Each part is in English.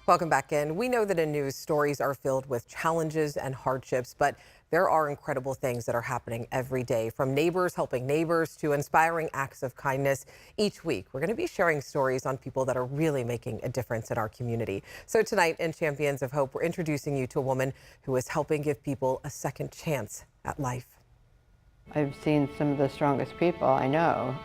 Welcome back in. We know that in news, stories are filled with challenges and hardships, but there are incredible things that are happening every day, from neighbors helping neighbors to inspiring acts of kindness. Each week, we're going to be sharing stories on people that are really making a difference in our community. So tonight in Champions of Hope, we're introducing you to a woman who is helping give people a second chance at life. I've seen some of the strongest people I know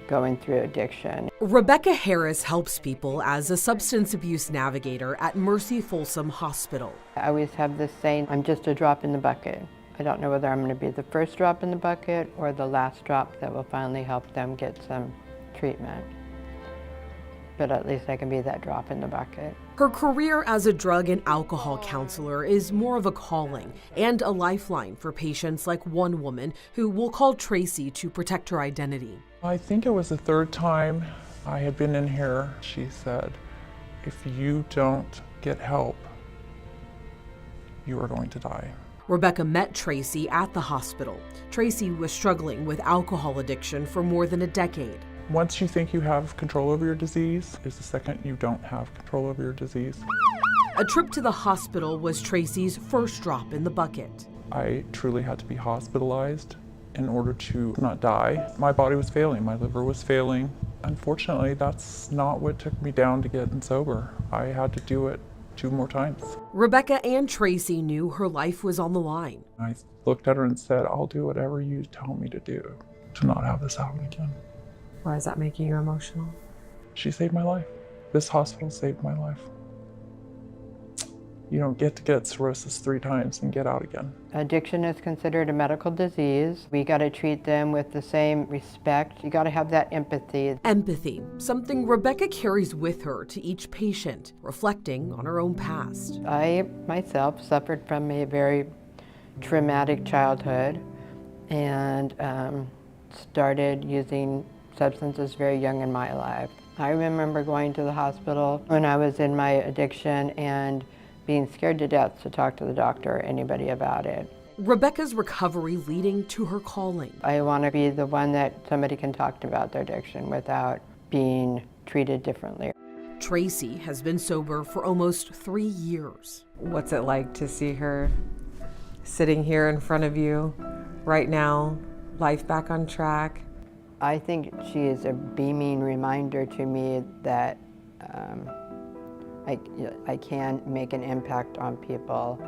going through addiction. Rebecca Harris helps people as a substance abuse navigator at Mercy Folsom Hospital. I always have this saying, I'm just a drop in the bucket. I don't know whether I'm going to be the first drop in the bucket or the last drop that will finally help them get some treatment. But at least I can be that drop in the bucket. Her career as a drug and alcohol counselor is more of a calling and a lifeline for patients like one woman who we'll call Tracy to protect her identity. I think it was the third time I had been in here. She said, if you don't get help, you are going to die. Rebecca met Tracy at the hospital. Tracy was struggling with alcohol addiction for more than a decade. Once you think you have control over your disease is the second you don't have control over your disease. A trip to the hospital was Tracy's first drop in the bucket. I truly had to be hospitalized in order to not die. My body was failing, my liver was failing. Unfortunately, that's not what took me down to getting sober. I had to do it 2 more times. Rebecca and Tracy knew her life was on the line. I looked at her and said, I'll do whatever you tell me to do to not have this happen again. Why is that making you emotional? She saved my life. This hospital saved my life. You don't get to get cirrhosis 3 times and get out again. Addiction is considered a medical disease. We got to treat them with the same respect. You got to have that empathy. Empathy, something Rebecca carries with her to each patient, reflecting on her own past. I myself suffered from a very traumatic childhood and started using substances very young in my life. I remember going to the hospital when I was in my addiction and being scared to death to talk to the doctor or anybody about it. Rebecca's recovery leading to her calling. I want to be the one that somebody can talk to about their addiction without being treated differently. Tracy has been sober for almost 3 years. What's it like to see her sitting here in front of you right now, life back on track? I think she is a beaming reminder to me that I can make an impact on people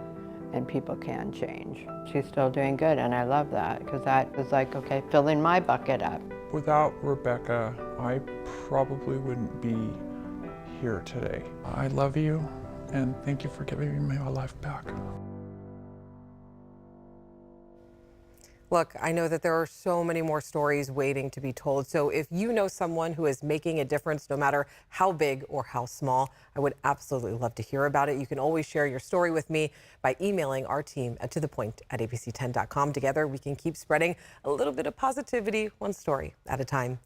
and people can change. She's still doing good and I love that because that was like, okay, filling my bucket up. Without Rebecca, I probably wouldn't be here today. I love you and thank you for giving me my life back. Look, I know that there are so many more stories waiting to be told. So if you know someone who is making a difference, no matter how big or how small, I would absolutely love to hear about it. You can always share your story with me by emailing our team at tothepoint@abc10.com. Together, we can keep spreading a little bit of positivity, one story at a time.